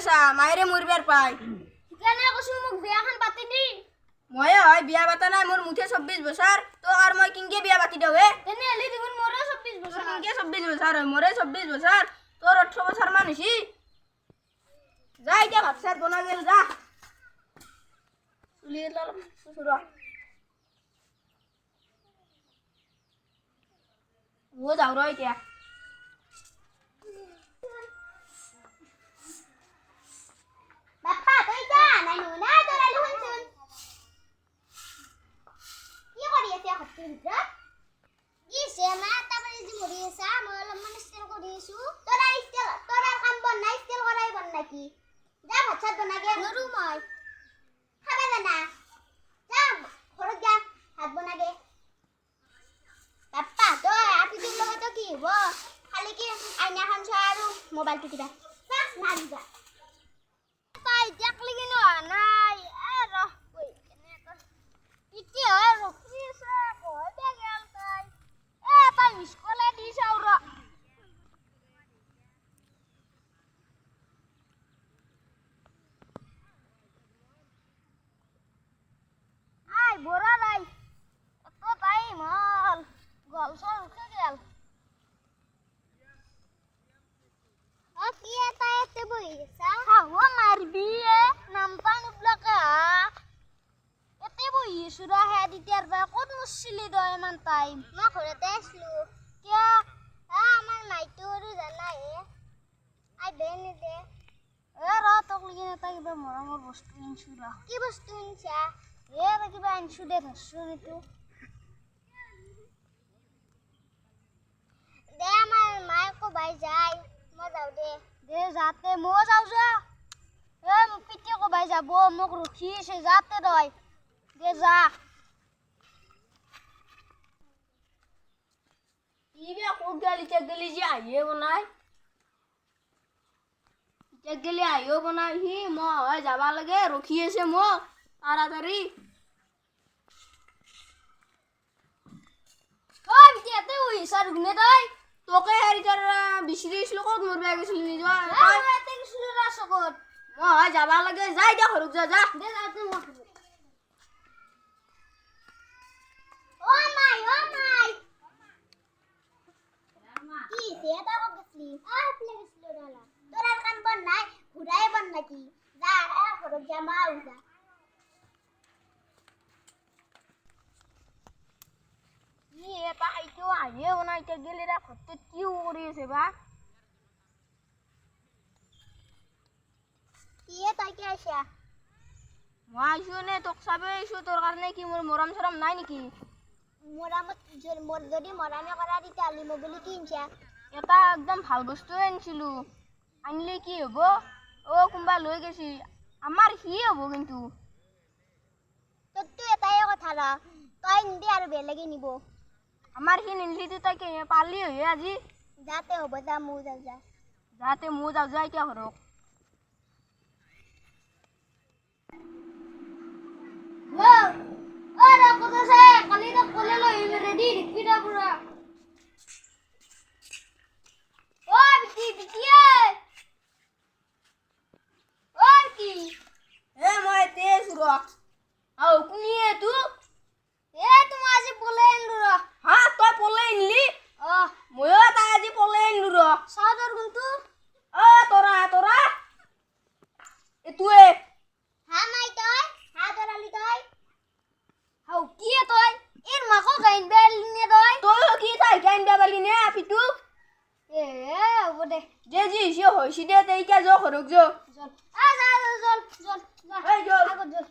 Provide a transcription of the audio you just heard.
আছা মায়েৰে মৰিবাৰ পাই কেনে কৈছো মোক বিয়াখন পাতি দি ময়ে হয় বিয়া পাতা নাই মোৰ মুঠে 24 বছৰ তো আৰ মই কিংকে বিয়া পাতি দেও হে তেনেহলে দেখোন মোৰো 24 বছৰ কিংকে 24 বছৰ হয় মোৰে 24 বছৰ তোৰ 18 বছৰ মান হৈছি যা এতিয়া ভাত চাত বনা গেল যা চুলি লাল সুসুৰা ও যাও ৰ এতিয়া বাপ্পা তই যা নাই নুনা তোৰা লুনচোন কি কৰি আছে হত্তিৰ ভিতৰত ই সেনা তাপৰি যি মৰি আছে মই অলপমান ষ্টাইল কৰি আছো তোৰা কাম বন নাই ষ্টাইল কৰাই বন নাকি যা ভাত চাত বনাগে নৰু মই খাবা জানা যা ঘৰত যা ভাত বনাগে বাপ্পা তই আপিটোৰ লগতো কি হ'ব খালি কি আইনাখন চোৱা আৰু মোবাইলটো টিপা বাছ নাৰি যা পাই দেখলি কি নাই ৰহ কই কেনে ইতি হয় ৰখি আছে কই দে গেল তাই তাই মিসকলে দি চাও ৰ আই বৰা নাই তো তাই মাল গল সর উঠে গেল কি এটা এতে বই গেছা হাওয়া মারবি নাম পান ব্লকে এতে বই সুরা হে দিতের বা কোন মুসলি দয় মান টাইম মা ঘরতে আসলু কিয়া আমার মাইটো আৰু জানা হে আই দেনি দে ৰ তক লাগি এটা কিবা মৰমৰ বস্তু আনছো ৰ কি বস্তু আনছা কিবা আনছো দে ধৰছো নিটো দে আমার মায়ে কো ভাই যায় মই যাও দে যাতে মই যাও যা মোক পিতে কো ভাই যাব মোক ৰখি আছে যাতে দয় দে যা ইবে কোক গালি তে গলি যে আইয়ে বনাই তে গলি আইও বনাই হি মই যাবা লাগে ৰখি আছে মোক তাড়াতাড়ি ও বিতে ওই সাৰ গুনে দয় তোকে হেৰিটাৰ বিচৰিছিলো ক'ত মৰবা গৈছিলি নিজা এতে কিছু ৰাসকত মই যাবা লাগে যাই দে ঘৰত যা যা দে যাতে মই ও মাই কি সেটা কো গছলি আপলে গছলো ডালা তোরা কাম বন নাই ঘুরাই বন নাকি যা ঘৰত যা মা যা ই এটা আইতো আইয়ে বনাই তে গলি ৰা ঘৰতে কি কৰি আছে বা কি তাই কি আইছা মই আইছো নে তোক চাবে আইছো তোৰ কাৰণে কি মোৰ মৰম চৰম নাই নেকি মৰামত যদি মৰামে কৰা দি তালি মোবাইল কিনছা এটা একদম ভাল বস্তু আনিছিলো আনিলে কি হ'ব ও কোনবা লৈ গেছি আমাৰ কি হ'ব কিন্তু তোৰটো এটাই কথা ৰা তই নিদি আৰু বেলেগে নিব আমাৰ কি নিলি তই কি পালি হৈ আজি যাতে হ'ব যা মু যাও যা যাতে মই যাও যাই এতিয়া ঘৰক ৰা কথা আছে কালি তো কলে লৈ ৰেডি ৰিপিটা পুৰা বিটি কি মই তে সুৰ আও কুনিয়ে তু তুমি আজি বলে আনলো ৰ হা তই পলে আনলি ময়ো তাই আজি পলে আনলো ৰ সাদৰ গুনটো তোৰা এতুৱে হা নাই তই হা দৰালি তই হাও কি তই এর মাকো গাইন বেলিনে তই তই কি তাই গাইন দাবালি নে আপিটু হ'ব দে যে জি হৈছি দে তেইকা য ঘৰক য জল যা জল এই জল আগত জল